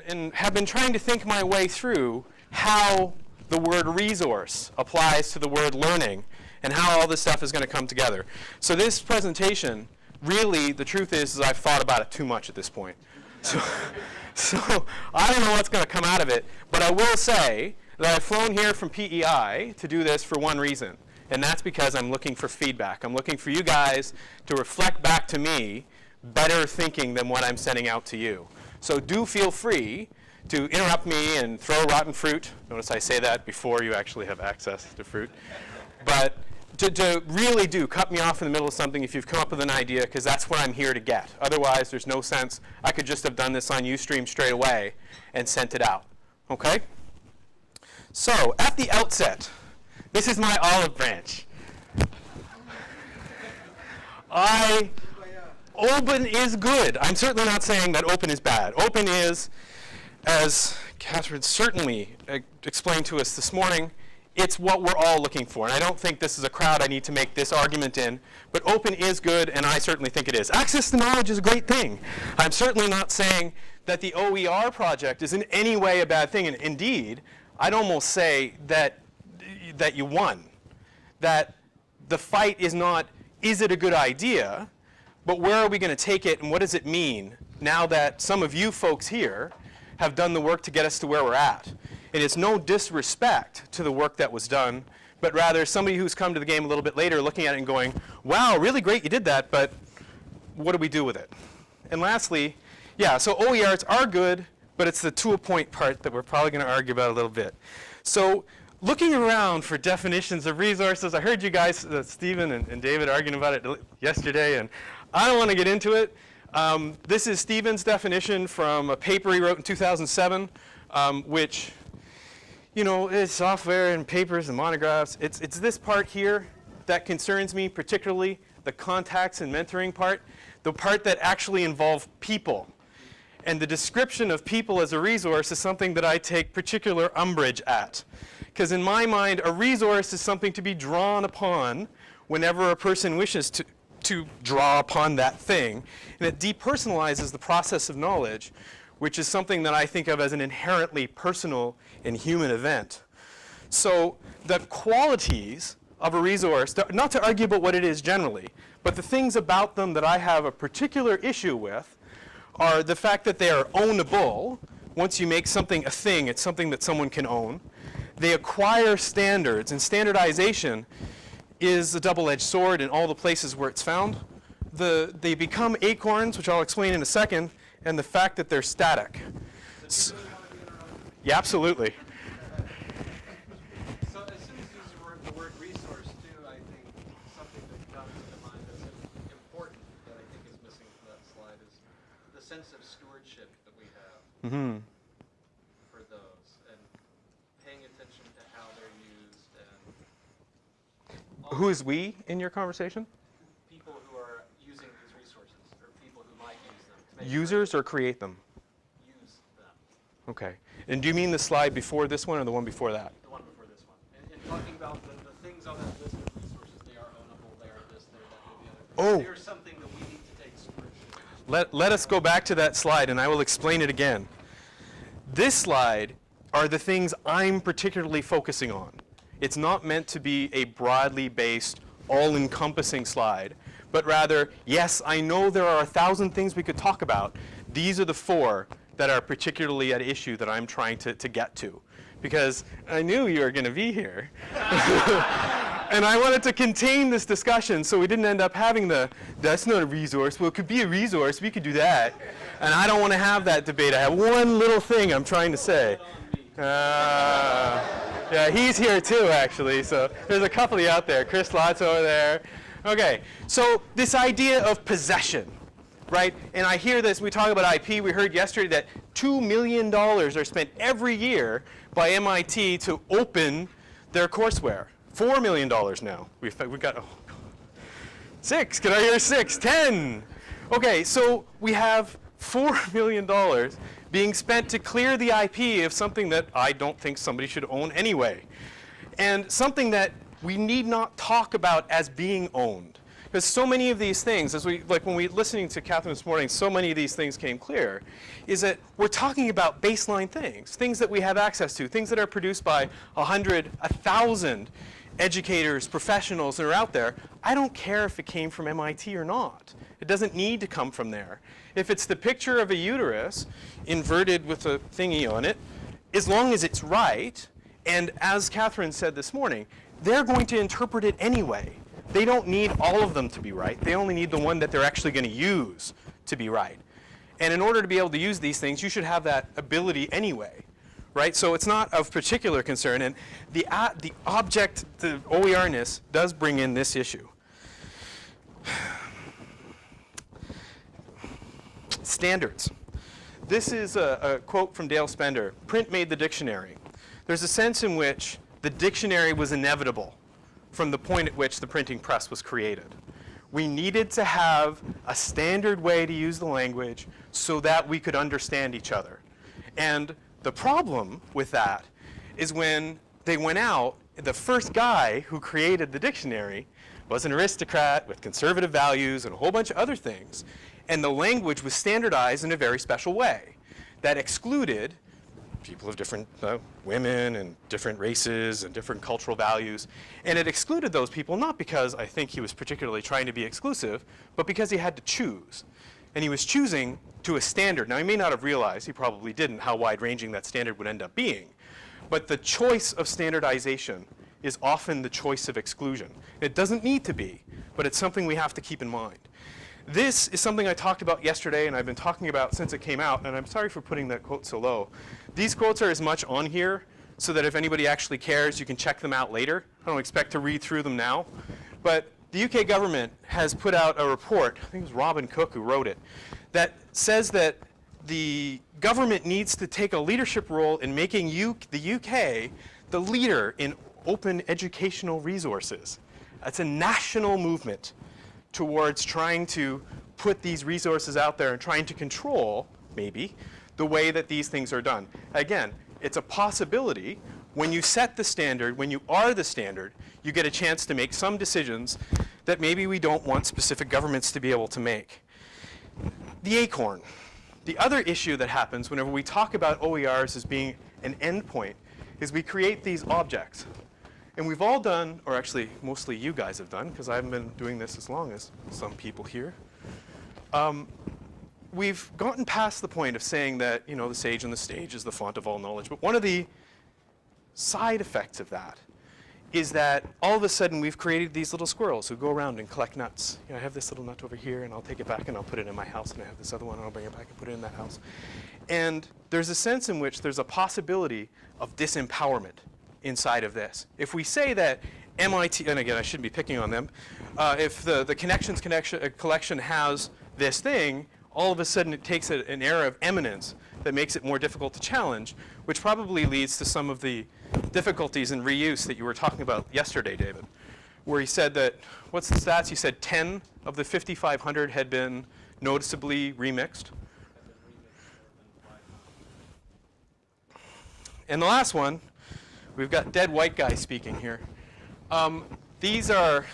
and have been trying to think my way through how the word resource applies to the word learning and how all this stuff is going to come together. So this presentation, really, the truth is I've thought about it too much at this point. So I don't know what's going to come out of it, but I will say that I've flown here from PEI to do this for one reason, and that's because I'm looking for feedback. I'm looking for you guys to reflect back to me better thinking than what I'm sending out to you. So do feel free to interrupt me and throw rotten fruit. Notice I say that before you actually have access to fruit. But to really do cut me off in the middle of something if you've come up with an idea, because that's what I'm here to get. Otherwise, there's no sense. I could just have done this on Ustream straight away and sent it out. Okay? So at the outset, this is my olive branch. Open is good. I'm certainly not saying that open is bad. Open is, as Catherine certainly explained to us this morning, it's what we're all looking for. And I don't think this is a crowd I need to make this argument in, but open is good, and I certainly think it is. Access to knowledge is a great thing. I'm certainly not saying that the OER project is in any way a bad thing. And indeed, I'd almost say that you won. That the fight is not, is it a good idea, but where are we going to take it and what does it mean now that some of you folks here have done the work to get us to where we're at? And it's no disrespect to the work that was done, but rather somebody who's come to the game a little bit later looking at it and going, wow, really great you did that, but what do we do with it? And lastly, yeah, so OERs are good, but it's the to a point part that we're probably going to argue about a little bit. So looking around for definitions of resources, I heard you guys, Stephen and David, arguing about it yesterday, and I don't want to get into it. This is Stephen's definition from a paper he wrote in 2007, which, you know, is software and papers and monographs. It's this part here that concerns me particularly, the contacts and mentoring part, the part that actually involve people. And the description of people as a resource is something that I take particular umbrage at. Because in my mind, a resource is something to be drawn upon whenever a person wishes to draw upon that thing. And it depersonalizes the process of knowledge, which is something that I think of as an inherently personal and human event. So the qualities of a resource, not to argue about what it is generally, but the things about them that I have a particular issue with are the fact that they are ownable. Once you make something a thing, it's something that someone can own. They acquire standards, and standardization is a double-edged sword in all the places where it's found. They become acorns, which I'll explain in a second, and the fact that they're static. Yeah, absolutely. So as soon as you use the word resource, too, I think something that comes to mind that's important that I think is missing from that slide is the sense of stewardship that we have for those, and paying attention to how they're used. And who is we in your conversation? People who are using these resources, or people who might use them. Users or create them? Use them. Okay. And do you mean the slide before this one or the one before that? The one before this one. And talking about the things on that list of resources, they are ownable, they are this, they're that, they're the other. There's something that we need to take stewardship. Let us go back to that slide, and I will explain it again. This slide are the things I'm particularly focusing on. It's not meant to be a broadly based, all-encompassing slide, but rather, yes, I know there are 1,000 things we could talk about. These are the 4 that are particularly at issue that I'm trying to get to. Because I knew you were going to be here. And I wanted to contain this discussion so we didn't end up having that's not a resource. Well, it could be a resource. We could do that. And I don't want to have that debate. I have one little thing I'm trying to say. Yeah, he's here too, actually. So there's a couple of you out there. Chris Lott's over there. Okay, so this idea of possession, right? And I hear this, we talk about IP, we heard yesterday that $2 million are spent every year by MIT to open their courseware. $4 million now. We've got, oh, 6, can I hear 6? 10. Okay, so we have $4 million being spent to clear the IP of something that I don't think somebody should own anyway. And something that we need not talk about as being owned. Because so many of these things, when we listening to Catherine this morning, so many of these things came clear, is that we're talking about baseline things that we have access to, things that are produced by 100, 1,000 educators, professionals that are out there. I don't care if it came from MIT or not. It doesn't need to come from there. If it's the picture of a uterus inverted with a thingy on it, as long as it's right, and as Catherine said this morning, they're going to interpret it anyway. They don't need all of them to be right. They only need the one that they're actually going to use to be right. And in order to be able to use these things, you should have that ability anyway, right? So it's not of particular concern. And the object, the OER-ness, does bring in this issue. Standards. This is a quote from Dale Spender. Print made the dictionary. There's a sense in which the dictionary was inevitable from the point at which the printing press was created. We needed to have a standard way to use the language so that we could understand each other. And the problem with that is when they went out, the first guy who created the dictionary was an aristocrat with conservative values and a whole bunch of other things. And the language was standardized in a very special way that excluded people of different women and different races and different cultural values. And it excluded those people not because I think he was particularly trying to be exclusive, but because he had to choose. And he was choosing to a standard. Now, he may not have realized, he probably didn't, how wide-ranging that standard would end up being. But the choice of standardization is often the choice of exclusion. It doesn't need to be, but it's something we have to keep in mind. This is something I talked about yesterday, and I've been talking about since it came out, and I'm sorry for putting that quote so low. These quotes are as much on here so that if anybody actually cares, you can check them out later. I don't expect to read through them now. But the UK government has put out a report, I think it was Robin Cook who wrote it, that says that the government needs to take a leadership role in making the UK the leader in open educational resources. It's a national movement towards trying to put these resources out there and trying to control, maybe, the way that these things are done. Again, it's a possibility. When you set the standard, when you are the standard, you get a chance to make some decisions that maybe we don't want specific governments to be able to make. The acorn. The other issue that happens whenever we talk about OERs as being an endpoint is we create these objects. And we've all done, or actually mostly you guys have done, because I haven't been doing this as long as some people here. We've gotten past the point of saying that, you know, the sage on the stage is the font of all knowledge. But one of the side effects of that is that all of a sudden we've created these little squirrels who go around and collect nuts. You know, I have this little nut over here, and I'll take it back and I'll put it in my house, and I have this other one, and I'll bring it back and put it in that house. And there's a sense in which there's a possibility of disempowerment inside of this. If we say that MIT, and again, I shouldn't be picking on them, if the Connections collection has this thing, all of a sudden it takes an era of eminence that makes it more difficult to challenge, which probably leads to some of the difficulties in reuse that you were talking about yesterday, David, where he said that, what's the stats? You said 10 of the 5,500 had been noticeably remixed. And the last one, we've got dead white guy speaking here. These are,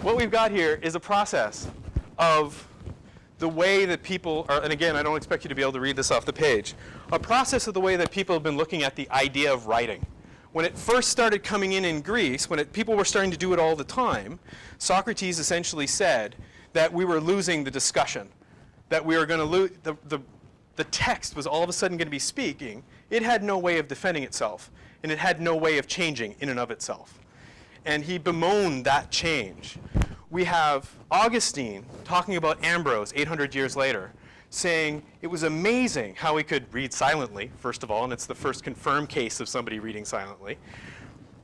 what we've got here is a process of the way that people are, and again, I don't expect you to be able to read this off the page, a process of the way that people have been looking at the idea of writing. When it first started coming in Greece, when people were starting to do it all the time, Socrates essentially said that we were losing the discussion, that we were going to lose, the text was all of a sudden going to be speaking. It had no way of defending itself, and it had no way of changing in and of itself. And he bemoaned that change. We have Augustine talking about Ambrose 800 years later, saying it was amazing how he could read silently, first of all, and it's the first confirmed case of somebody reading silently.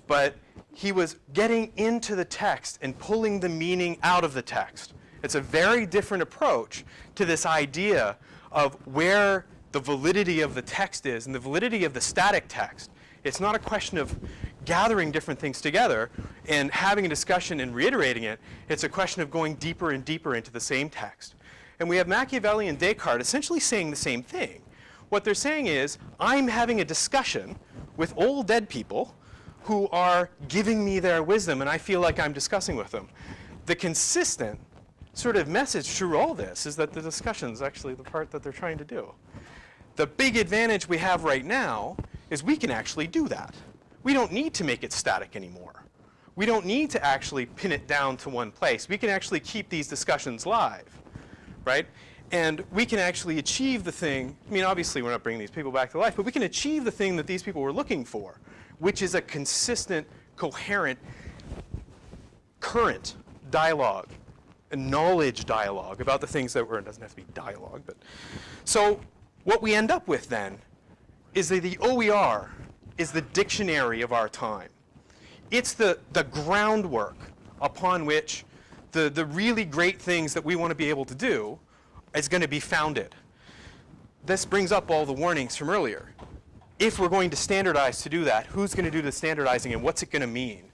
But he was getting into the text and pulling the meaning out of the text. It's a very different approach to this idea of where the validity of the text is and the validity of the static text. It's not a question of gathering different things together and having a discussion and reiterating it. It's a question of going deeper and deeper into the same text. And we have Machiavelli and Descartes essentially saying the same thing. What they're saying is, I'm having a discussion with old dead people who are giving me their wisdom, and I feel like I'm discussing with them. The consistent sort of message through all this is that the discussion is actually the part that they're trying to do. The big advantage we have right now is we can actually do that. We don't need to make it static anymore. We don't need to actually pin it down to one place. We can actually keep these discussions live, right? And we can actually achieve the thing. I mean, obviously, we're not bringing these people back to life, but we can achieve the thing that these people were looking for, which is a consistent, coherent, current dialogue, a knowledge dialogue about the things that were, it doesn't have to be dialogue, but. So what we end up with then is that the OER is the dictionary of our time. It's the groundwork upon which the really great things that we want to be able to do is going to be founded. This brings up all the warnings from earlier. If we're going to standardize to do that, who's going to do the standardizing and what's it going to mean?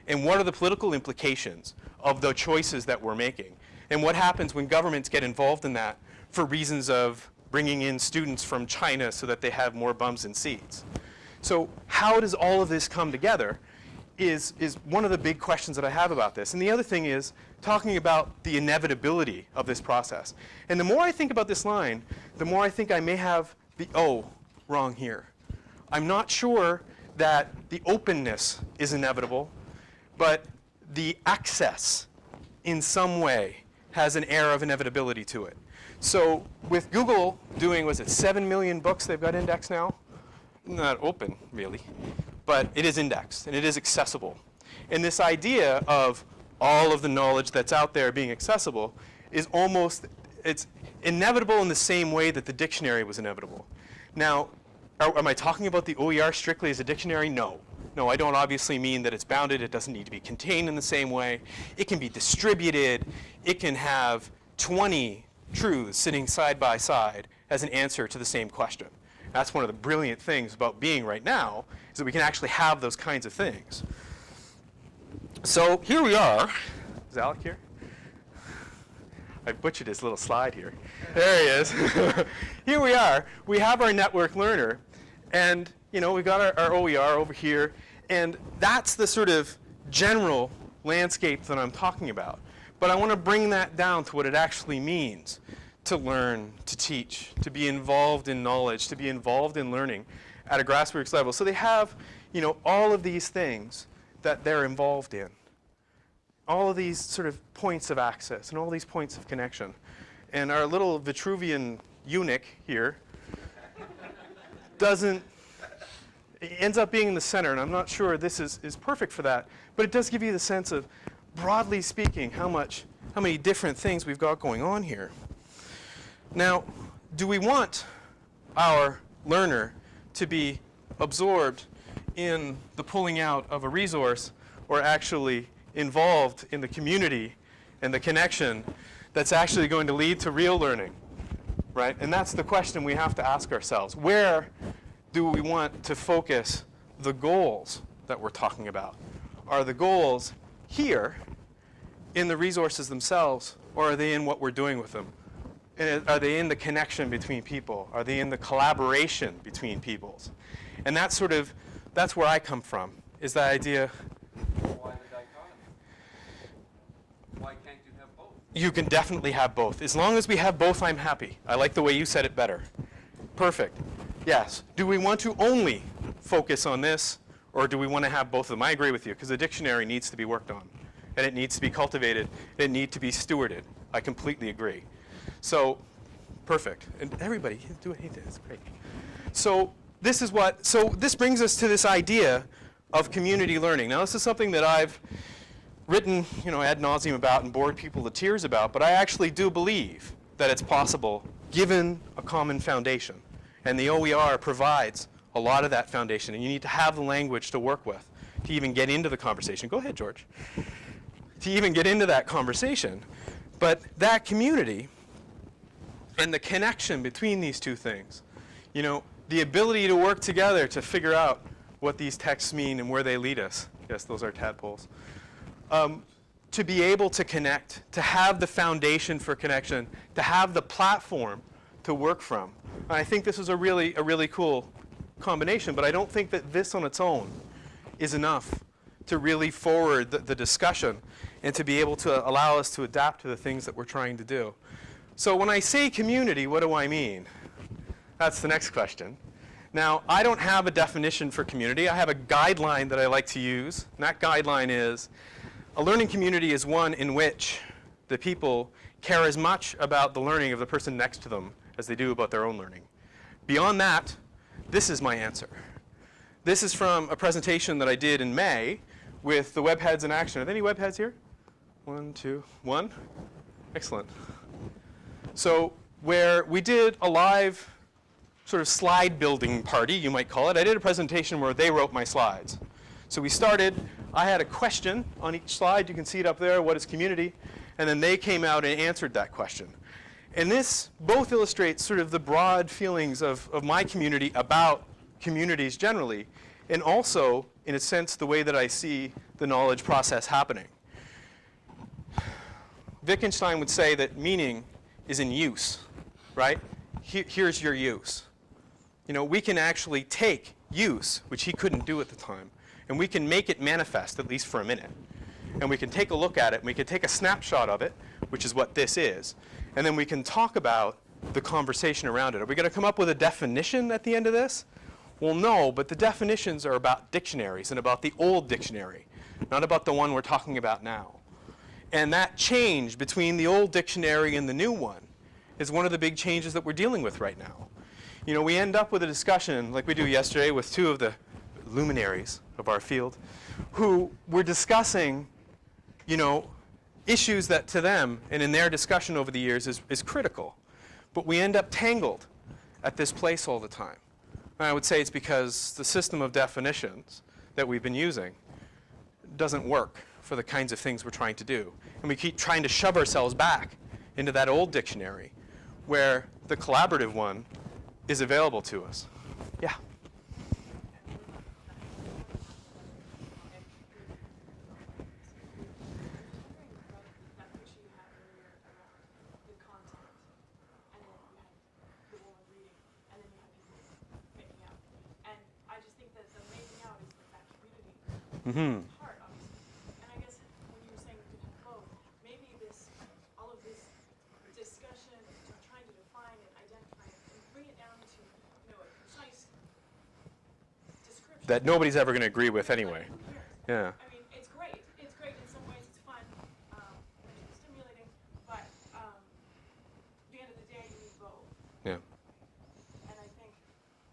And what are the political implications of the choices that we're making? And what happens when governments get involved in that for reasons of bringing in students from China so that they have more bums in seats? So how does all of this come together is one of the big questions that I have about this. And the other thing is talking about the inevitability of this process. And the more I think about this line, the more I think I may have the O wrong here. I'm not sure that the openness is inevitable, but the access in some way has an air of inevitability to it. So with Google doing, was it 7 million books they've got indexed now? Not open, really, but it is indexed and it is accessible. And this idea of all of the knowledge that's out there being accessible is almost, it's inevitable in the same way that the dictionary was inevitable. Now, am I talking about the OER strictly as a dictionary? No. No, I don't obviously mean that it's bounded. It doesn't need to be contained in the same way. It can be distributed. It can have 20 truths sitting side by side as an answer to the same question. That's one of the brilliant things about being right now, is that we can actually have those kinds of things. So here we are. Is Alec here? I butchered his little slide here. There he is. Here we are. We have our network learner. And you know, we've got our OER over here. And that's the sort of general landscape that I'm talking about. But I want to bring that down to what it actually means to learn, to teach, to be involved in knowledge, to be involved in learning at a grassroots level. So they have, you know, all of these things that they're involved in. All of these sort of points of access and all these points of connection. And our little Vitruvian eunuch here it ends up being in the center, and I'm not sure this is perfect for that, but it does give you the sense of, broadly speaking, how many different things we've got going on here. Now, do we want our learner to be absorbed in the pulling out of a resource or actually involved in the community and the connection that's actually going to lead to real learning, right? And that's the question we have to ask ourselves. Where do we want to focus the goals that we're talking about? Are the goals here in the resources themselves, or are they in what we're doing with them? And are they in the connection between people? Are they in the collaboration between peoples? And that's where I come from, is that idea. Why the dichotomy? Why can't you have both? You can definitely have both. As long as we have both, I'm happy. I like the way you said it better. Perfect. Yes. Do we want to only focus on this, or do we want to have both of them? I agree with you, because the dictionary needs to be worked on, and it needs to be cultivated, and it needs to be stewarded. I completely agree. So, perfect. And everybody, do anything. It's great. So this brings us to this idea of community learning. Now, this is something that I've written, you know, ad nauseum about and bored people to tears about, but I actually do believe that it's possible given a common foundation. And the OER provides a lot of that foundation, and you need to have the language to work with to even get into the conversation. Go ahead, George. To even get into that conversation. But that community and the connection between these two things, you know, the ability to work together to figure out what these texts mean and where they lead us. Yes, those are tadpoles. To be able to connect, to have the foundation for connection, to have the platform to work from. And I think this is a really cool combination, but I don't think that this on its own is enough to really forward the discussion and to be able to allow us to adapt to the things that we're trying to do. So when I say community, what do I mean? That's the next question. Now, I don't have a definition for community. I have a guideline that I like to use, and that guideline is a learning community is one in which the people care as much about the learning of the person next to them as they do about their own learning. Beyond that, this is my answer. This is from a presentation that I did in May with the web heads in action. Are there any web heads here? 1, 2, 1. Excellent. So where we did a live sort of slide building party, you might call it. I did a presentation where they wrote my slides. So we started, I had a question on each slide. You can see it up there, what is community? And then they came out and answered that question. And this both illustrates sort of the broad feelings of my community about communities generally, and also, in a sense, the way that I see the knowledge process happening. Wittgenstein would say that meaning is in use, right? Here's your use. You know, we can actually take use, which he couldn't do at the time, and we can make it manifest, at least for a minute. And we can take a look at it, and we can take a snapshot of it, which is what this is, and then we can talk about the conversation around it. Are we going to come up with a definition at the end of this? Well, no, but the definitions are about dictionaries and about the old dictionary, not about the one we're talking about now. And that change between the old dictionary and the new one is one of the big changes that we're dealing with right now. You know, we end up with a discussion like we do yesterday with two of the luminaries of our field who were discussing, you know, issues that to them and in their discussion over the years is critical. But we end up tangled at this place all the time. And I would say it's because the system of definitions that we've been using doesn't work for the kinds of things we're trying to do. And we keep trying to shove ourselves back into that old dictionary where the collaborative one is available to us. Yeah? Mm-hmm. Part, obviously. And I guess when you were saying we could have both, maybe all of this discussion, trying to define it, identify it, and bring it down to, you know, a precise description. That nobody's ever going to agree with anyway. Yeah. I mean, it's great. It's great in some ways. It's fun, it's stimulating. But at the end of the day, you need both. Yeah. And I think,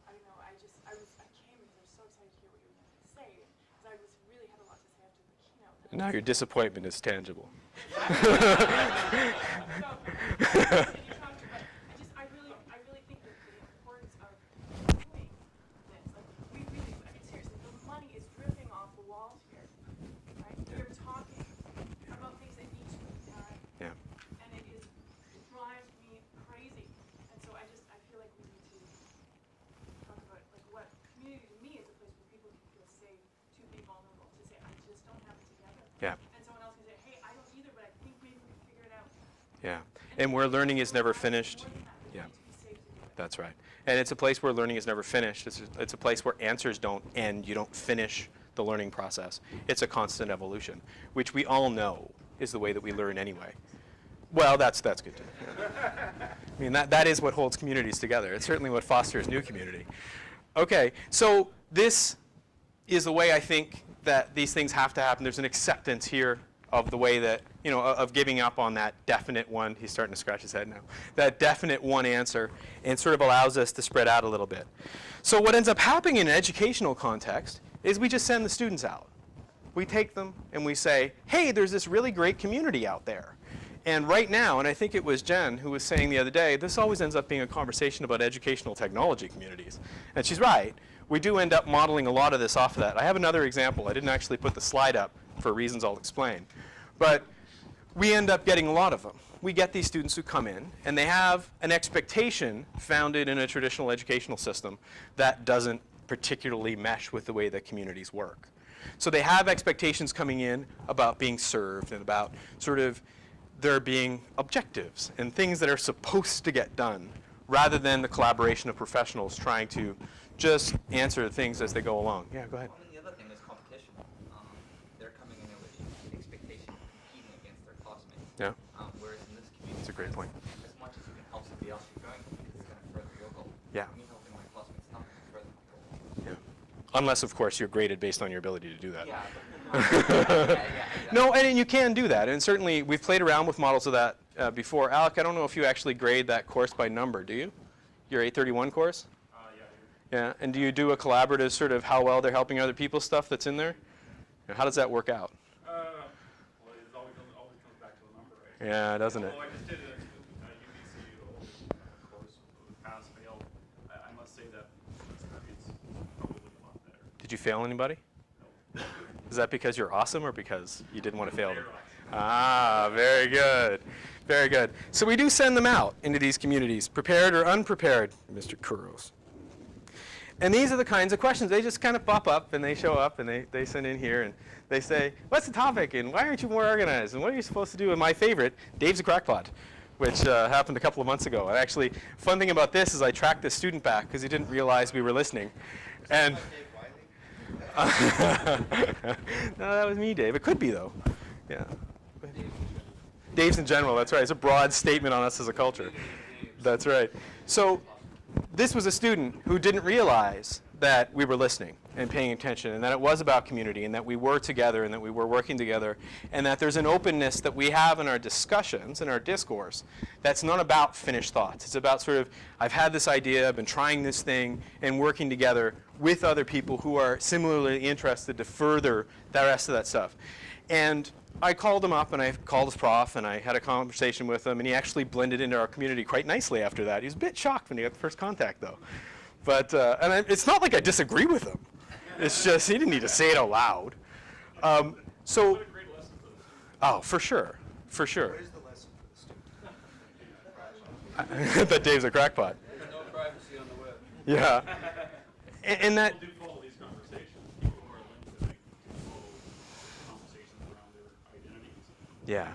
I don't know, I came because I was so excited to hear what you were going to say. I really had a lot to say after the keynote. Now your disappointment is tangible. I really think that the importance of doing this, like I mean seriously, the money is dripping off the walls here, right? We're talking about things that need to be done. Yeah. And it drives me crazy. And so I feel like we need to talk about like what community to me is a place where people can feel safe to be vulnerable, to say, I just don't have it together. Yeah. And someone else can say, hey, I don't either, but I think maybe we can figure it out. Yeah. And where learning is never finished. Yeah. That's right. And it's a place where learning is never finished. It's a place where answers don't end. You don't finish the learning process. It's a constant evolution, which we all know is the way that we learn anyway. Well, that's good too. Yeah. I mean, that is what holds communities together. It's certainly what fosters new community. Okay, so this is the way I think that these things have to happen. There's an acceptance here of the way that, you know, of giving up on that definite one. He's starting to scratch his head now. That definite one answer, and sort of allows us to spread out a little bit. So what ends up happening in an educational context is we just send the students out. We take them and we say, hey, there's this really great community out there. And right now, and I think it was Jen who was saying the other day, this always ends up being a conversation about educational technology communities. And she's right. We do end up modeling a lot of this off of that. I have another example. I didn't actually put the slide up for reasons I'll explain. But we end up getting a lot of them. We get these students who come in, and they have an expectation founded in a traditional educational system that doesn't particularly mesh with the way that communities work. So they have expectations coming in about being served and about sort of there being objectives and things that are supposed to get done rather than the collaboration of professionals trying to just answer things as they go along. Yeah, go ahead. Well, I mean, the other thing is competition. Yeah, Whereas in this community, that's a great point. as much as you can help somebody else, you're going because it's going to further your goal. Yeah. Me helping my classmates, not going to further my goal. Yeah. Unless, of course, you're graded based on your ability to do that. Yeah. Exactly. No, and you can do that. And certainly, we've played around with models of that before. Alec, I don't know if you actually grade that course by number, do you? Your 831 course? Yeah. And do you do a collaborative sort of how well they're helping other people stuff that's in there? How does that work out? Well, it always comes back to the number, right? Yeah, doesn't it? Although I just did a UBC course, pass, fail. I must say that it's probably a lot better. Did you fail anybody? No. Is that because you're awesome or because you didn't want to fail them? They're awesome. Ah, very good. Very good. So we do send them out into these communities, prepared or unprepared, Mr. Kuros. And these are the kinds of questions. They just kind of pop up and they show up and they send in here and they say, what's the topic and why aren't you more organized and what are you supposed to do? And my favorite, Dave's a crackpot, which happened a couple of months ago. And actually, fun thing about this is I tracked this student back because he didn't realize we were listening. And no, that was me, Dave. It could be, though. Yeah. Dave's in general, that's right. It's a broad statement on us as a culture. That's right. So this was a student who didn't realize that we were listening and paying attention and that it was about community and that we were together and that we were working together and that there's an openness that we have in our discussions and our discourse that's not about finished thoughts. It's about sort of, I've had this idea, I've been trying this thing and working together with other people who are similarly interested to further the rest of that stuff. And I called him up and I called his prof and I had a conversation with him and he actually blended into our community quite nicely after that. He was a bit shocked when he got the first contact though. But, it's not like I disagree with him. It's just, he didn't need to say it out loud. So, What a great lesson for the students. oh, for sure, for sure. What is the lesson for the student? That Dave's a crackpot. No privacy on the web. Yeah. And that, People do follow these conversations. People who are linked to do follow conversations around their identities. yeah.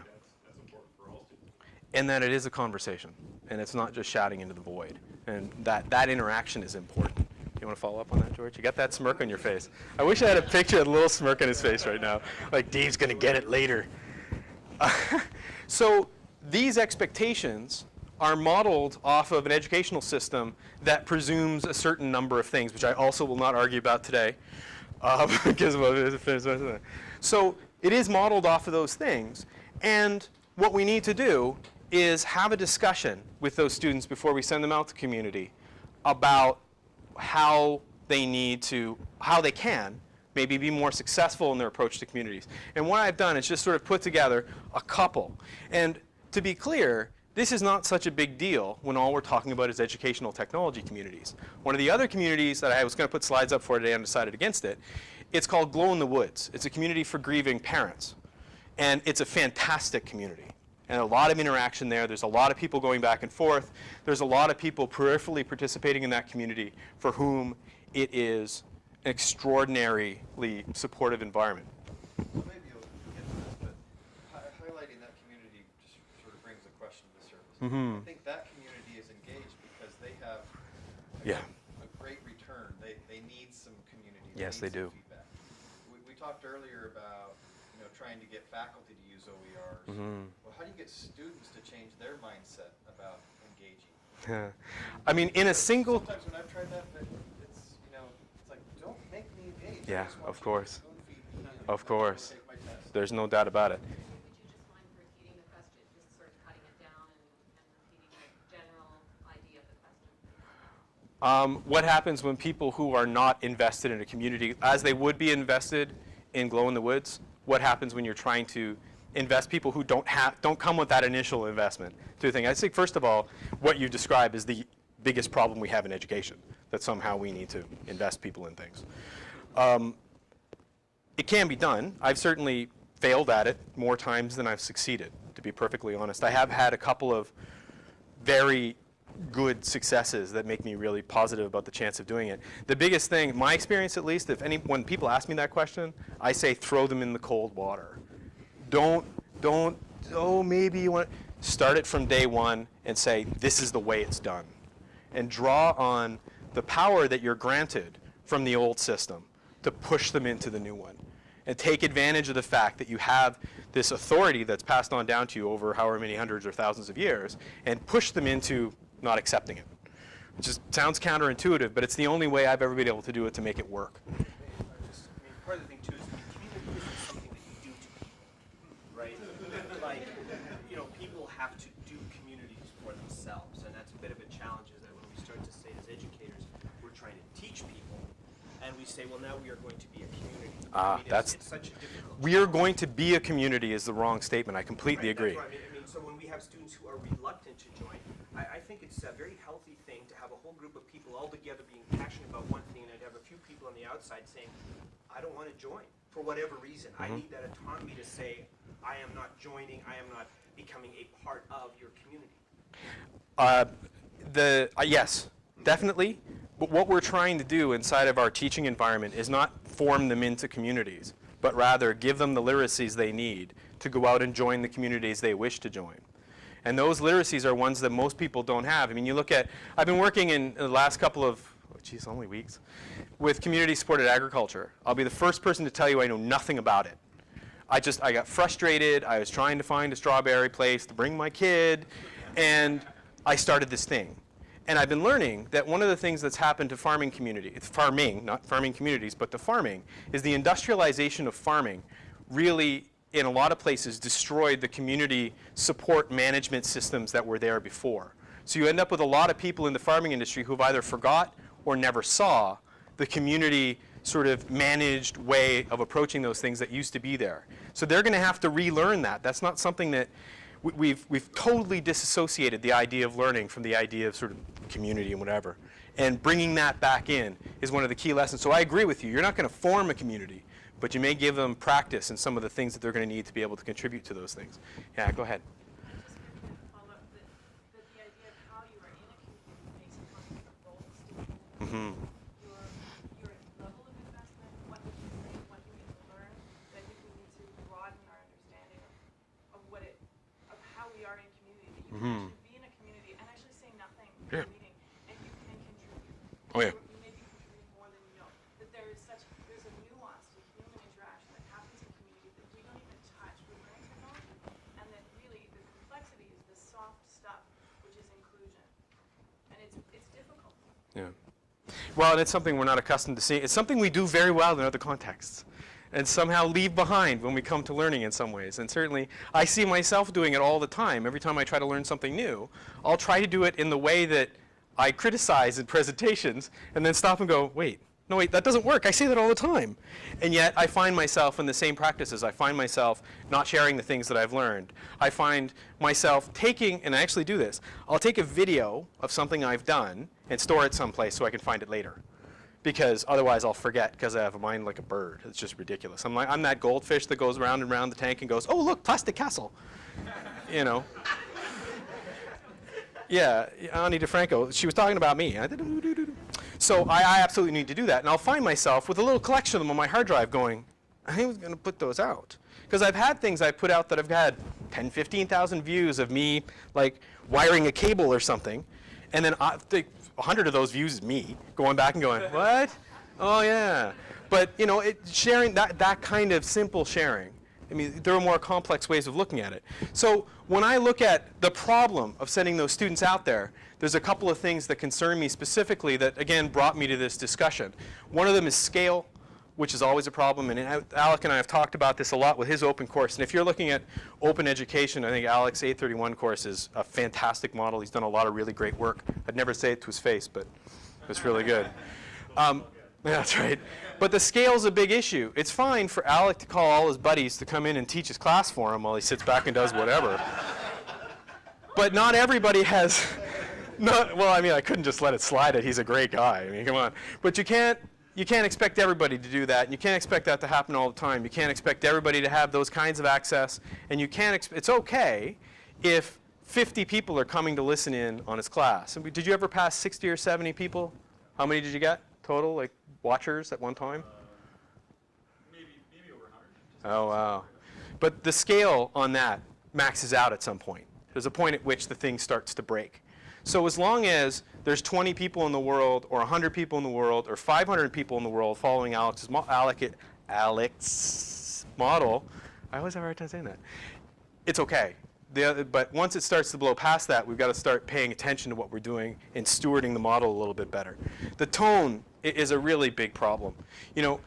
That's important for all students. And that it is a conversation, and it's not just shouting into the void. And that interaction is important. You want to follow up on that, George? You got that smirk on your face. I wish I had a picture of the little smirk on his face right now. Like, Dave's going to get it later. So these expectations are modeled off of an educational system that presumes a certain number of things, which I also will not argue about today. So it is modeled off of those things. And what we need to do is have a discussion with those students before we send them out to community about how they can maybe be more successful in their approach to communities. And what I've done is just sort of put together a couple. And to be clear, this is not such a big deal when all we're talking about is educational technology communities. One of the other communities that I was going to put slides up for today and decided against it, it's called Glow in the Woods. It's a community for grieving parents. And it's a fantastic community. And a lot of interaction there. There's a lot of people going back and forth. There's a lot of people peripherally participating in that community for whom it is an extraordinarily supportive environment. Well, maybe you'll get to this, but highlighting that community just sort of brings a question to the surface. I think that community is engaged because they have a great return. They need some community. Yes, they need some do. Feedback. We talked earlier about trying to get faculty to use OERs. Well, how do you get students to change their mindset about engaging? I mean, in a single... Sometimes when I've tried that, it's like, don't make me engage. I Yeah, just want of you to course. spoon feed me and Of course. take my test. There's no doubt about it. Would you just mind repeating the question, just sort of cutting it down and repeating the general idea of the question? What happens when people who are not invested in a community, as they would be invested in Glow in the Woods, what happens when you're trying to invest people who don't come with that initial investment to the thing? I think, first of all, what you describe is the biggest problem we have in education, that somehow we need to invest people in things. It can be done. I've certainly failed at it more times than I've succeeded, to be perfectly honest. I have had a couple of very good successes that make me really positive about the chance of doing it. The biggest thing, my experience at least, when people ask me that question, I say throw them in the cold water. Maybe you want to start it from day one and say, this is the way it's done. And draw on the power that you're granted from the old system to push them into the new one. and take advantage of the fact that you have this authority that's passed on down to you over however many hundreds or thousands of years, and push them into not accepting it. It just sounds counterintuitive, but it's the only way I've ever been able to do it to make it work. Part of the thing too is community isn't something that you do to people, right? Like, you know, people have to do communities for themselves, and that's a bit of a challenge. Is that when we start to say as educators, we're trying to teach people, and we say, well, now we are going to be a community. It's such a difficult. We are going to be a community is the wrong statement. I completely agree. That's what I mean, so when we have students who are reluctant to join, I think it's a very healthy thing to have a whole group of people all together being passionate about one thing, and to have a few people on the outside saying, I don't want to join for whatever reason. I need that autonomy to say, I am not joining, I am not becoming a part of your community. Yes, definitely. But what we're trying to do inside of our teaching environment is not form them into communities, but rather give them the literacies they need to go out and join the communities they wish to join. And those literacies are ones that most people don't have. I mean, you look at, I've been working in the last couple of, only weeks, with community-supported agriculture. I'll be the first person to tell you I know nothing about it. I got frustrated. I was trying to find a strawberry place to bring my kid, and I started this thing. And I've been learning that one of the things that's happened to farming community, farming, not farming communities, but to farming, is the industrialization of farming really, in a lot of places, destroyed the community support management systems that were there before. So you end up with a lot of people in the farming industry who've either forgot or never saw the community sort of managed way of approaching those things that used to be there. So they're going to have to relearn that. That's not something that we've totally disassociated the idea of learning from the idea of sort of community and whatever. And bringing that back in is one of the key lessons. So I agree with you. You're not going to form a community, but you may give them practice in some of the things that they're going to need to be able to contribute to those things. Yeah, go ahead. I just wanted to follow up that the idea of how you are in a community makes a constant role statement. Your level of investment, what you think, what you need to learn. But I think we need to broaden our understanding of how we are in community. That you can actually be in a community and actually say nothing in a meeting, and you can contribute. Oh yeah. You maybe contribute more than you know. That there's a nuance to human interaction that happens in community that we don't even touch with learning technology, and that really the complexity is the soft stuff, which is inclusion, and it's difficult. Yeah. Well, and it's something we're not accustomed to seeing. It's something we do very well in other contexts, and somehow leave behind when we come to learning in some ways. And certainly, I see myself doing it all the time. Every time I try to learn something new, I'll try to do it in the way that I criticize in presentations, and then stop and go, wait, no, wait, that doesn't work. I say that all the time. And yet, I find myself in the same practices. I find myself not sharing the things that I've learned. I find myself taking, and I actually do this, I'll take a video of something I've done and store it someplace so I can find it later. Because otherwise I'll forget, because I have a mind like a bird. It's just ridiculous. I'm that goldfish that goes round and round the tank and goes, oh, look, plastic castle. You know. Yeah, Ani DeFranco, she was talking about me. So I absolutely need to do that. And I'll find myself with a little collection of them on my hard drive going, I was going to put those out. Because I've had things I put out that have had 10, 15,000 views of me like wiring a cable or something. And then 100 of those views is me going back and going, what? Oh, yeah. But, you know, sharing that kind of simple sharing. I mean, there are more complex ways of looking at it. So when I look at the problem of sending those students out there, there's a couple of things that concern me specifically that, again, brought me to this discussion. One of them is scale, which is always a problem. And Alec and I have talked about this a lot with his open course. And if you're looking at open education, I think Alec's 831 course is a fantastic model. He's done a lot of really great work. I'd never say it to his face, but it's really good. That's right. But the scale's a big issue. It's fine for Alec to call all his buddies to come in and teach his class for him while he sits back and does whatever. But not everybody has, well, I mean, I couldn't just let it slide it. He's a great guy. I mean, come on. But you can't expect everybody to do that, and you can't expect that to happen all the time. You can't expect everybody to have those kinds of access, and you can't, it's okay if 50 people are coming to listen in on his class. And did you ever pass 60 or 70 people? How many did you get total, like watchers at one time? Maybe over 100. Oh, wow. But the scale on that maxes out at some point. There's a point at which the thing starts to break. So as long as there's 20 people in the world, or 100 people in the world, or 500 people in the world following Alex model, I always have a hard time saying that, it's okay. But once it starts to blow past that, we've got to start paying attention to what we're doing and stewarding the model a little bit better. The tone is a really big problem. You know,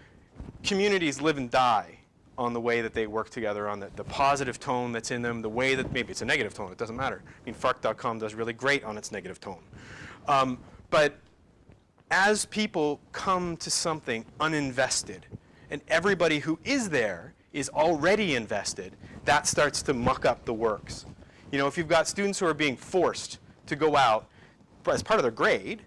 communities live and die on the way that they work together, on the positive tone that's in them, the way that maybe it's a negative tone, it doesn't matter. I mean, Fark.com does really great on its negative tone. But as people come to something uninvested, and everybody who is there is already invested, that starts to muck up the works. You know, if you've got students who are being forced to go out as part of their grade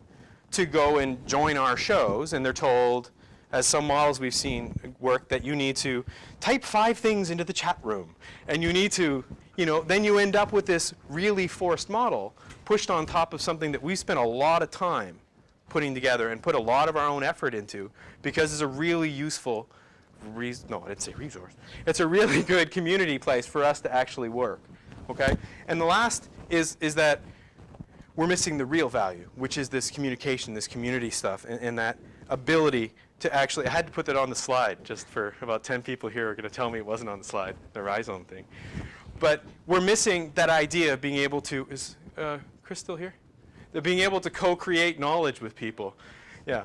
to go and join our shows, and they're told, as some models we've seen work, that you need to type 5 things into the chat room, and you need to, you know, then you end up with this really forced model pushed on top of something that we spent a lot of time putting together and put a lot of our own effort into, because it's a really useful no, I didn't say resource. It's a really good community place for us to actually work, okay? And the last is that we're missing the real value, which is this communication, this community stuff, and that ability to actually, I had to put that on the slide just for about 10 people here are going to tell me it wasn't on the slide, the rhizome thing. But we're missing that idea of being able to, is Chris still here? The being able to co-create knowledge with people. Yeah.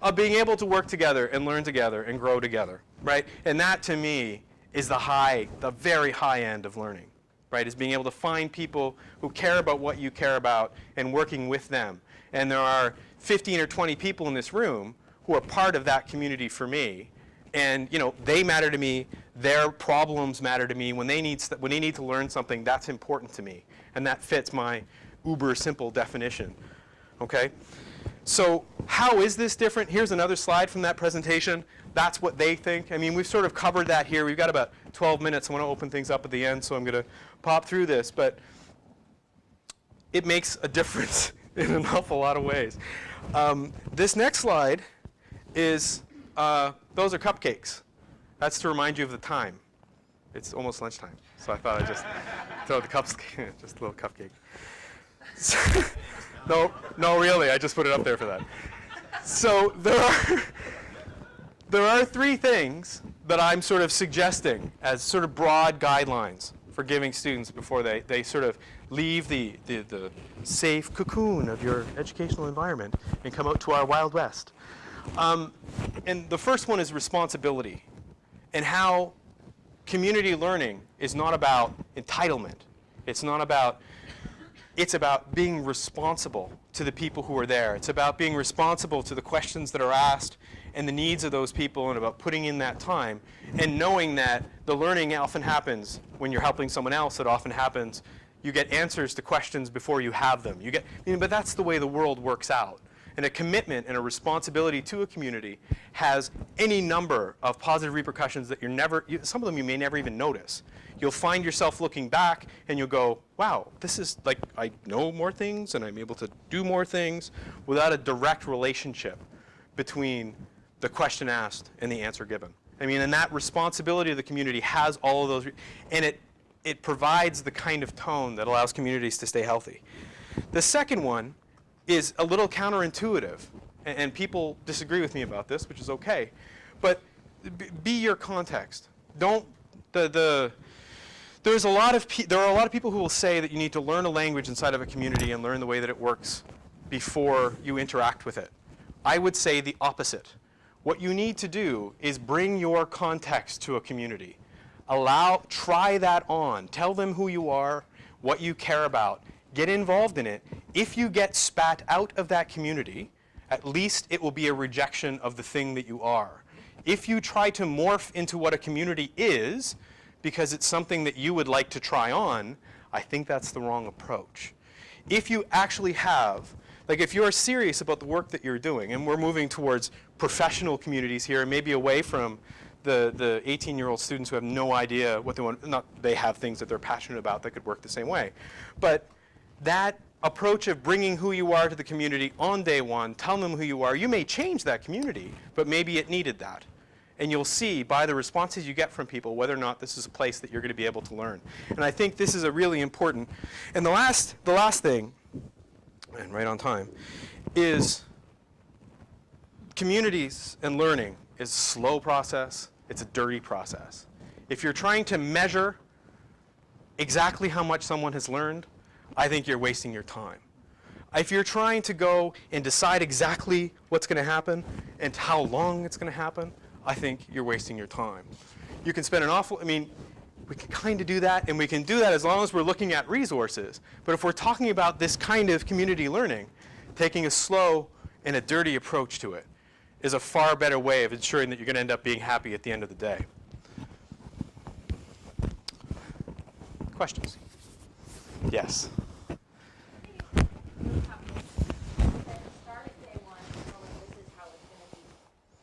Of being able to work together and learn together and grow together, right? And that, to me, is the very high end of learning, right? Is being able to find people who care about what you care about and working with them. And there are 15 or 20 people in this room who are part of that community for me. And, you know, they matter to me. Their problems matter to me. When they need to learn something, that's important to me. And that fits my uber simple definition, okay? So how is this different? Here's another slide from that presentation. That's what they think. I mean, we've sort of covered that here. We've got about 12 minutes. I want to open things up at the end, so I'm going to pop through this. But it makes a difference in an awful lot of ways. This next slide is, those are cupcakes. That's to remind you of the time. It's almost lunchtime, so I thought I'd just throw the cups, just a little cupcake. No, really, I just put it up there for that. So there are 3 things that I'm sort of suggesting as sort of broad guidelines for giving students before they sort of leave the safe cocoon of your educational environment and come out to our Wild West. And the first one is responsibility, and how community learning is not about entitlement. It's about being responsible to the people who are there. It's about being responsible to the questions that are asked and the needs of those people, and about putting in that time and knowing that the learning often happens when you're helping someone else. It often happens, you get answers to questions before you have them. But that's the way the world works out. And a commitment and a responsibility to a community has any number of positive repercussions that some of them you may never even notice. You'll find yourself looking back and you'll go, wow, this is like, I know more things and I'm able to do more things without a direct relationship between the question asked and the answer given. I mean, and that responsibility of the community has all of those, and it provides the kind of tone that allows communities to stay healthy. The second one is a little counterintuitive, and people disagree with me about this, which is okay, but be your context. Don't, there are a lot of people who will say that you need to learn a language inside of a community and learn the way that it works before you interact with it. I would say the opposite. What you need to do is bring your context to a community. Try that on. Tell them who you are, what you care about. Get involved in it. If you get spat out of that community, at least it will be a rejection of the thing that you are. If you try to morph into what a community is, because it's something that you would like to try on, I think that's the wrong approach. If you actually have, like if you're serious about the work that you're doing, and we're moving towards professional communities here, and maybe away from the 18-year-old students who have no idea what they want, they have things that they're passionate about that could work the same way. But that approach of bringing who you are to the community on day one, telling them who you are, you may change that community, but maybe it needed that. And you'll see by the responses you get from people whether or not this is a place that you're going to be able to learn. And I think this is a really important. And the last thing, and right on time, is communities and learning is a slow process. It's a dirty process. If you're trying to measure exactly how much someone has learned, I think you're wasting your time. If you're trying to go and decide exactly what's going to happen and how long it's going to happen, I think you're wasting your time. You can spend we can kind of do that, and we can do that as long as we're looking at resources. But if we're talking about this kind of community learning, taking a slow and a dirty approach to it is a far better way of ensuring that you're going to end up being happy at the end of the day. Questions? Yes. Start at day one, knowing this is how it's going to be,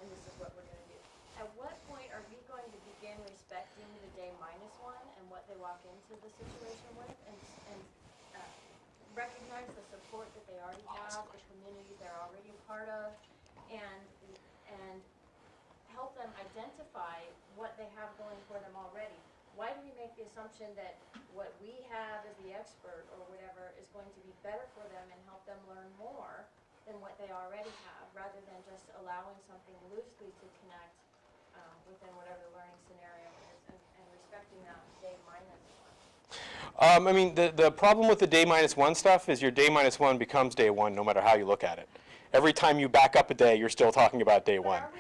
and this is what we're going to do. At what point are we going to begin respecting the day minus one and what they walk into the situation with, and recognize the support that they already have, the community they're already a part of, and help them identify what they have going for them already? Why do we make the assumption that what we have as the expert or whatever is going to be better for them and help them learn more than what they already have, rather than just allowing something loosely to connect within whatever the learning scenario is, and respecting that day minus one? The problem with the day minus one stuff is your day minus one becomes day one no matter how you look at it. Every time you back up a day, you're still talking about day one. Are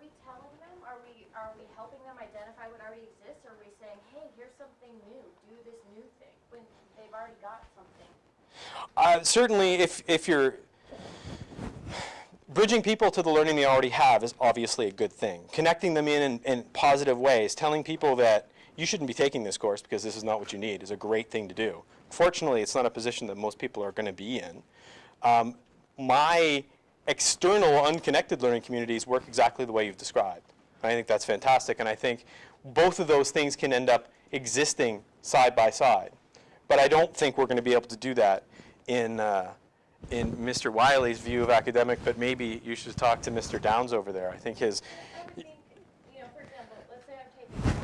we telling them? Are we helping them identify what already exists? Or are we saying, hey, here's something new, do this new thing, when they've already got something? Certainly, if you're bridging people to the learning they already have is obviously a good thing. Connecting them in positive ways, telling people that you shouldn't be taking this course because this is not what you need is a great thing to do. Fortunately, it's not a position that most people are going to be in. My external, unconnected learning communities work exactly the way you've described. I think that's fantastic, and I think both of those things can end up existing side by side. But I don't think we're going to be able to do that in Mr. Wiley's view of academic, but maybe you should talk to Mr. Downs over there. I think his... I would think, for example, let's say I'm taking a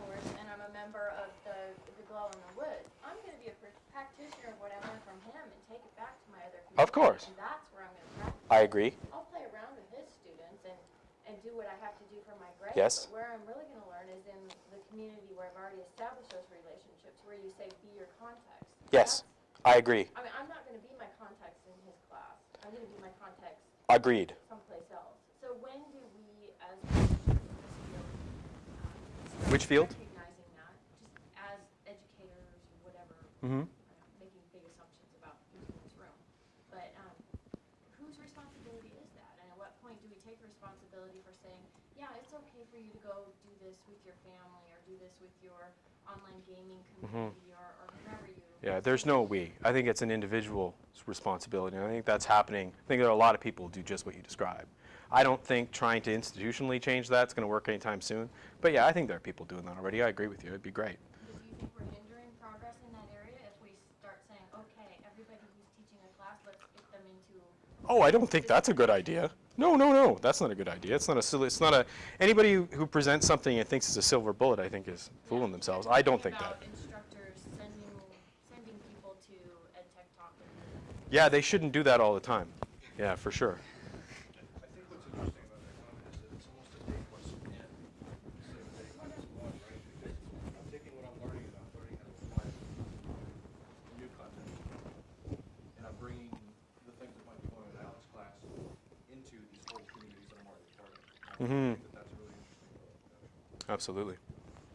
course and I'm a member of the Glow in the Woods. I'm going to be a practitioner of what I learned from him and take it back to my other community. Of course. And that's where I'm going to practice. I agree. I'll play around with his students and do what I have to do for my grades. Yes. But where I'm really going to learn is in the community where I've already established those relationships, where you say be your context. Yes, I agree. I mean, I'm not going to be my context in his class. I'm going to be my context Agreed. someplace else. So when do we, as practitioners in this field, start Which field? recognizing that, just as educators or whatever, Mm-hmm. I'm making big assumptions about who's in this room, but whose responsibility is that? And at what point do we take responsibility for saying, yeah, it's okay for you to go do this with your family or do this with your online gaming community or whomever you... Yeah, there's no we. I think it's an individual's responsibility, and I think that's happening. I think there are a lot of people who do just what you described. I don't think trying to institutionally change that's going to work anytime soon. But yeah, I think there are people doing that already. I agree with you. It'd be great. Do you think we're hindering progress in that area if we start saying, okay, everybody who's teaching a class, let's get them into... Oh, I don't think that's a good idea. No, no, no. That's not a good idea. It's not a silly, it's not a, anybody who presents something and thinks it's a silver bullet, I think is fooling themselves. I don't think that. About instructors sending people to EdTech Talk. Yeah, they shouldn't do that all the time. Yeah, for sure. I think what's interesting about that comment is that it's almost a day question. Instead of a day minus one, right? Because I'm taking what I'm learning and I'm learning how to apply it to new content. And I'm bringing the things that might be going in Alex's class into these whole communities that I'm already part of. I think that that's really interesting. Absolutely.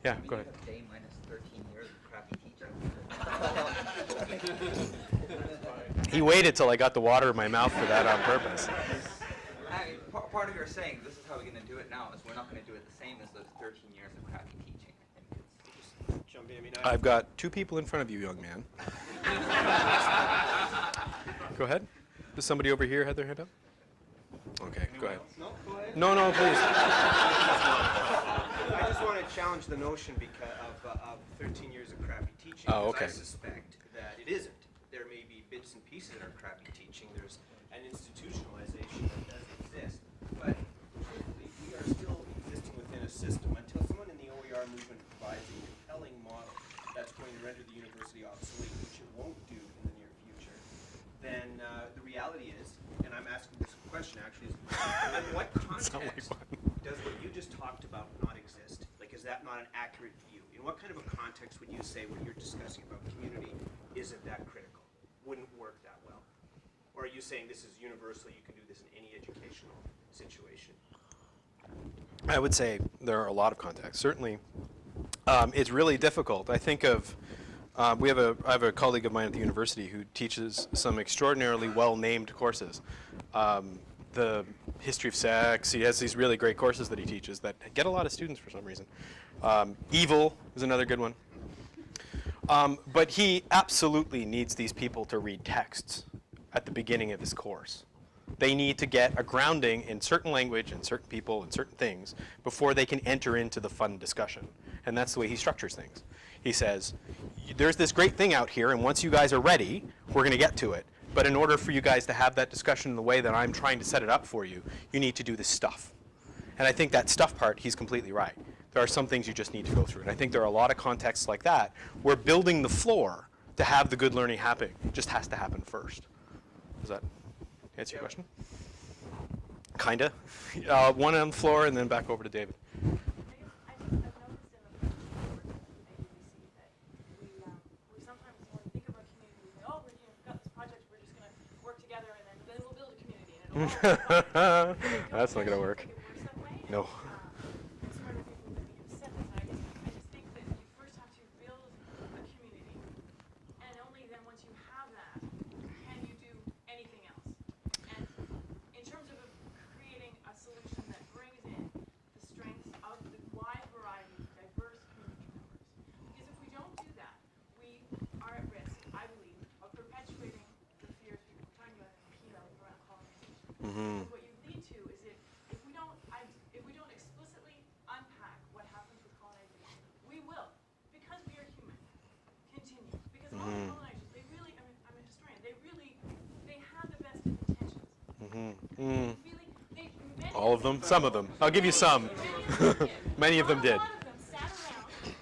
Yeah, go ahead. Day minus 13 years of crappy teaching. He waited till I got the water in my mouth for that on purpose. I mean, part of your saying this is how we're going to do it now is we're not going to do it the same as those 13 years of crappy teaching. I think it's Jump in. I mean, I've got two people in front of you, young man. Go ahead. Does somebody over here have their hand up? Okay, go ahead. No, go ahead. No, no, please. I just want to challenge the notion because of 13 years of crappy teaching. Oh, because okay. I suspect that it isn't. There may be bits and pieces that are crappy teaching. There's an institutionalization that does exist. But truthfully, we are still existing within a system. Until someone in the OER movement provides a compelling model that's going to render the university obsolete, which it won't do in the near future, then the reality is and I'm asking this question actually, is in what context does what you just talked about not exist? Like, is that not an accurate view? In what kind of a context would you say what you're discussing about community isn't that critical? Wouldn't work that well? Or are you saying this is universal, you can do this in any educational situation? I would say there are a lot of contexts. Certainly, it's really difficult. I think of, I have a colleague of mine at the university who teaches some extraordinarily well-named courses. The history of sex, he has these really great courses that he teaches that get a lot of students for some reason. Evil is another good one. But he absolutely needs these people to read texts at the beginning of his course. They need to get a grounding in certain language and certain people and certain things before they can enter into the fun discussion. And that's the way he structures things. He says, there's this great thing out here, and once you guys are ready, we're going to get to it. But in order for you guys to have that discussion in the way that I'm trying to set it up for you, you need to do this stuff. And I think that stuff part, he's completely right. There are some things you just need to go through. And I think there are a lot of contexts like that where building the floor to have the good learning happen just has to happen first. Does that answer your question? Kinda. One on the floor and then back over to David. I think I've noticed in the work at UBC that we sometimes when we think about community, we say, oh, we've got this project, we're just going to work together and then we'll build a community and it'll all be fine. That's not going to work. I don't think it works that way. No. I'm smarter people than me have said this, and I just think that you first have to build a community, and only then once you have that, can you do anything else. And in terms of creating a solution that brings in the strengths of the wide variety of diverse community members. Because if we don't do that, we are at risk, I believe, of perpetuating the fears we were talking about in PILA around colonization. What you lead to is if we don't explicitly unpack what happens with colonization, we will, because we are human, continue. Because all the colonizers, they really, I mean, I'm a historian, they have the best of intentions. All of them? Some of them. I'll give you some. Many of them did. Not a lot of them sat around.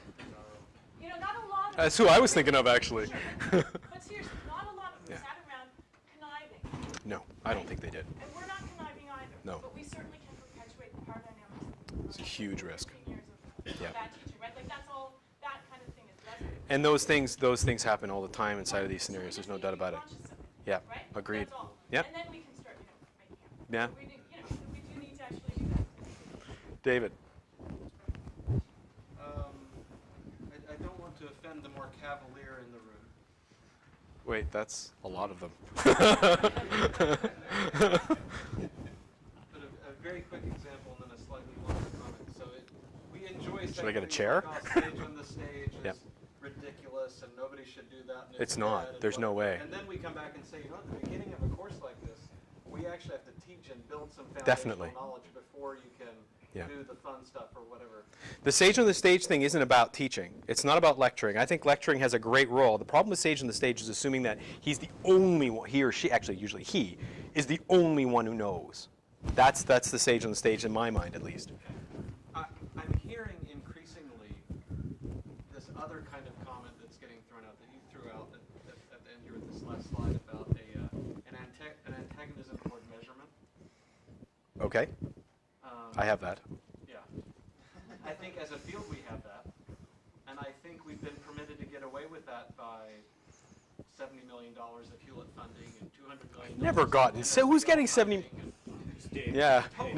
You know, not a lot of That's who I was thinking of, actually. Sure. But seriously, not a lot of them sat around conniving. No, I don't think they did. And we're not conniving either. No. But we certainly can perpetuate the power dynamics. It's a huge risk. 15 years of Yeah. bad teaching, right? Like that's all, that kind of thing is resident. And those things happen all the time inside of these scenarios. There's no doubt about it. Yeah, Right? agreed. That's all. Yep. And then we can start, making it. Yeah. We do, we do need to actually do that. David. I don't want to offend the more cavalier in the room. Wait, that's a lot of them. But a very quick example and then a slightly longer comment. So we enjoy saying Should I get a things chair? like, "Oh, stage on the stage is Yep. ridiculous and nobody should do that. And It's not. bad and There's no whatever." way. And then we come back and say, you know, at the beginning of a course like this, we actually have to teach and build some foundational Definitely. knowledge before you can Yeah. do the fun stuff or whatever. The Sage on the Stage thing isn't about teaching. It's not about lecturing. I think lecturing has a great role. The problem with Sage on the Stage is assuming that he's the only one, he or she, actually usually he, is the only one who knows. That's the Sage on the Stage in my mind, at least. I'm hearing increasingly this other kind of comment that's getting thrown out that you threw out at the end here with this last slide about an antagonism toward measurement. Okay, I have that. Yeah. I think as a field we have that, and I think we've been permitted to get away with that by $70 million of Hewlett funding and $200 million. Never gotten. So who's getting 70? funding and-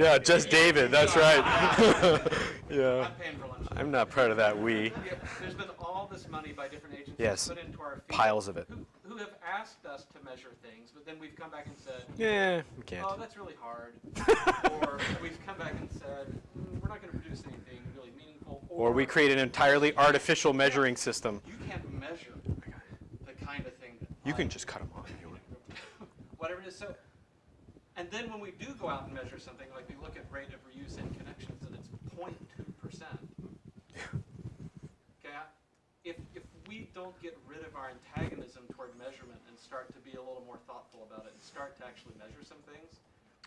Yeah, just David. That's right. Yeah, I'm paying for lunch. I'm not part of that. We. Yeah, there's been all this money by different agencies Yes. put into our field Piles of it. who have asked us to measure things, but then we've come back and said, Yeah, we can't. oh, that's really hard. Or we've come back and said, we're not going to produce anything really meaningful. Or we create an entirely artificial measuring system. You can't measure the kind of thing that You can I- just cut them off if you want. whatever it is. So, and then when we do go out and measure something, like we look at rate of reuse in connections, and it's 0.2%. Okay, if we don't get rid of our antagonism toward measurement and start to be a little more thoughtful about it and start to actually measure some things,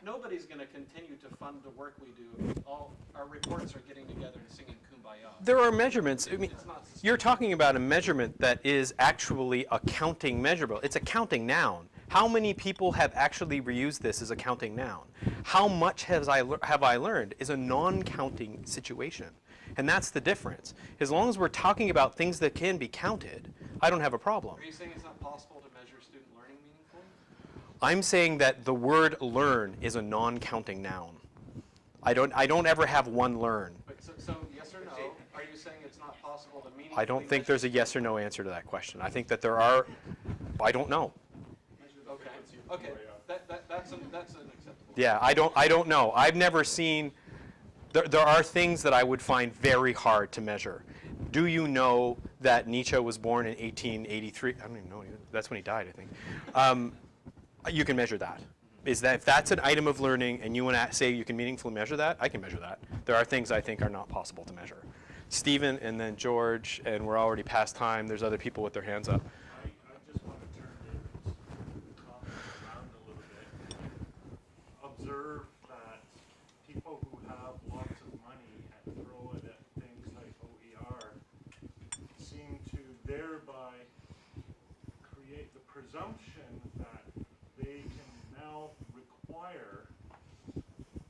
nobody's going to continue to fund the work we do. All our reports are getting together and singing Kumbaya. There are measurements. I mean, It's not you're talking about a measurement that is actually a counting measurable. It's a counting noun. How many people have actually reused this as a counting noun? How much have I learned is a non-counting situation. And that's the difference. As long as we're talking about things that can be counted, I don't have a problem. Are you saying it's not possible to measure student learning meaningfully? I'm saying that the word learn is a non-counting noun. I don't ever have one learn. But so yes or no, are you saying it's not possible to meaningfully I don't think there's a measure yes or no answer to that question. I think that there are, I don't know. Okay, okay, that's unacceptable. Yeah, I don't know. I've never seen, there are things that I would find very hard to measure. Do you know that Nietzsche was born in 1883? I don't even know. That's when he died, I think. You can measure that. Is that if that's an item of learning and you want to say you can meaningfully measure that, I can measure that. There are things I think are not possible to measure. Stephen and then George, and we're already past time. There's other people with their hands up. I just want to turn David's comments around a little bit. Observe that people who have lots of money and throw it at things like OER seem to thereby create the presumption that they can now require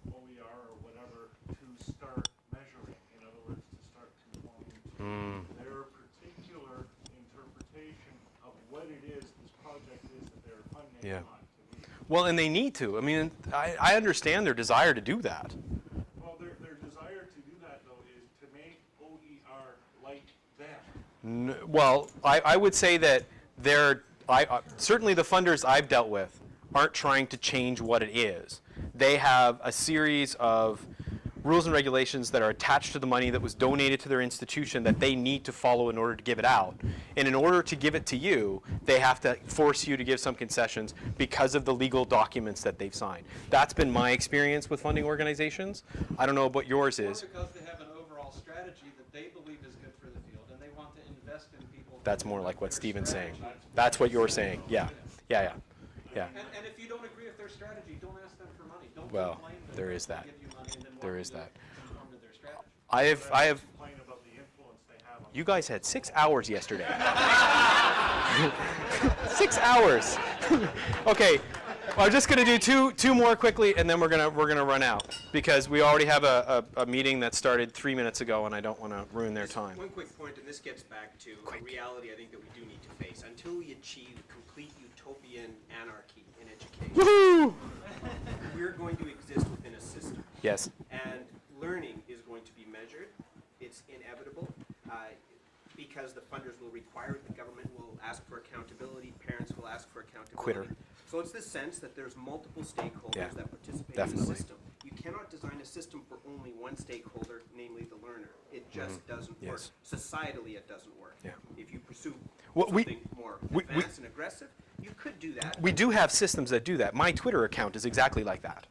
OER or whatever to start measuring. In other words, to start conforming to their particular interpretation of what it is this project is that they're funding Yeah. on to be. Well, and they need to. I mean, I understand their desire to do that. Well, their desire to do that, though, is to make OER like them. Well, I would say that certainly the funders I've dealt with aren't trying to change what it is. They have a series of rules and regulations that are attached to the money that was donated to their institution that they need to follow in order to give it out. And in order to give it to you, they have to force you to give some concessions because of the legal documents that they've signed. That's been my experience with funding organizations. I don't know what yours is. Or because they have an overall strategy that they believe is good for the field, and they want to invest in people. That's more like what their Stephen's saying. strategy. That's what you're saying. Yeah. Yeah. And if you don't agree with their strategy, don't ask them for money. Don't Well, complain that there they is that. give you money and then There want is you to that. conform to their strategy. I have. Complain about the influence they have on You guys had 6 hours yesterday. 6 hours. Okay, well, I'm just going to do two more quickly, and then we're gonna run out because we already have a meeting that started 3 minutes ago, and I don't want to ruin their time. One quick point, and this gets back to a reality I think that we do need to face. Until we achieve complete utopian anarchy in education, Woohoo! we're going to exist within a system. Yes. And learning is going to be measured. It's inevitable because the funders will require it. The government will ask for accountability. Parents will ask for accountability. Quitter. So it's this sense that there's multiple stakeholders Yeah, that participate in definitely. the system. You cannot design a system for only one stakeholder, namely the learner. It just doesn't work. Yes. Societally, it doesn't work. Yeah. If you pursue Well, something more we- advanced and aggressive, you could do that. We do have systems that do that. My Twitter account is exactly like that.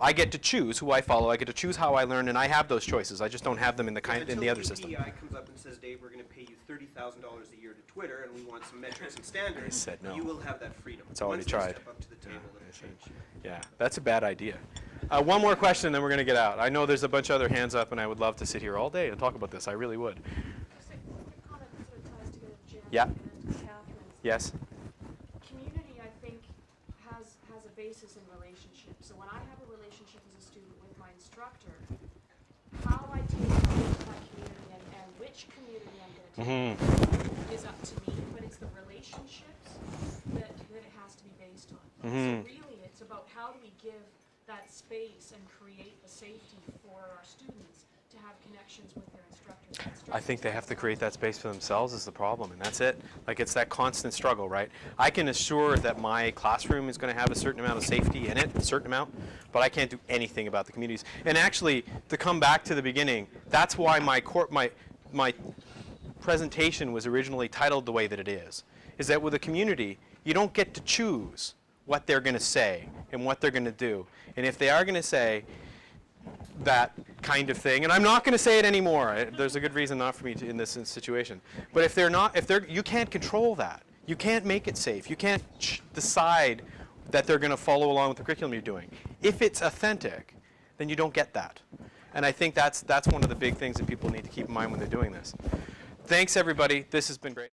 I get to choose who I follow. I get to choose how I learn, and I have those choices. I just don't have them in the other system. Until UPI comes up and says, Dave, we're going to pay you $30,000 a year to Twitter, and we want some metrics and standards, said no. you will have that freedom. It's already Once they tried. step up to the table, it'll change. Yeah, that's a bad idea. One more question, then we're going to get out. I know there's a bunch of other hands up, and I would love to sit here all day and talk about this. I really would. Just a quick comment that sort of ties together Jim Yeah. and Catherine's. Yes? Community, I think, has a basis in relationship. So when I have a relationship as a student with my instructor, how I take care of that community and which community I'm going to take is up to me, but it's the relationships that it has to be based on. So really, it's about how do we give that space and create the safety for our students to have connections with their instructors. I think they have to create that space for themselves is the problem, and that's it. Like, it's that constant struggle, right? I can assure that my classroom is going to have a certain amount of safety in it, a certain amount, but I can't do anything about the communities. And actually, to come back to the beginning, that's why my presentation was originally titled the way that it is that with a community, you don't get to choose what they're going to say and what they're going to do. And if they are going to say that kind of thing, and I'm not going to say it anymore. There's a good reason not for me to in this situation. But if they're not, you can't control that. You can't make it safe. You can't decide that they're going to follow along with the curriculum you're doing. If it's authentic, then you don't get that. And I think that's one of the big things that people need to keep in mind when they're doing this. Thanks, everybody. This has been great.